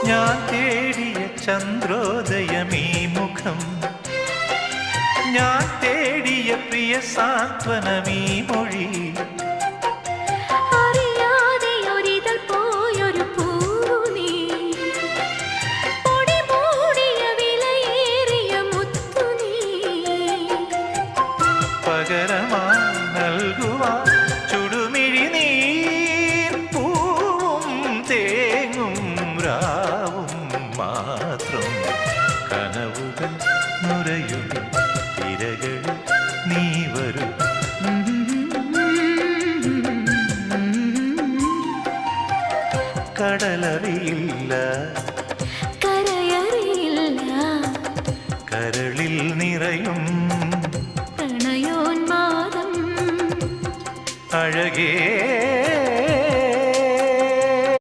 ഞാൻ തേടിയ ചന്ദ്രോദയമീ മുഖം, ഞാൻ തേടിയ പ്രിയ സാന്ത്വനമീ മൊഴി. പകരമായി നൽകുവാൻ ചുടുമിഴി നീ പൂവും തേങ്ങും രാവും മാത്രം. കനവുകൾ നുരയും തിരകൾ നീ വരും. കടലറിയില്ല കരയറിയില്ല, കരളിൽ നിറയും പ്രണയോന്മാദം അഴകേ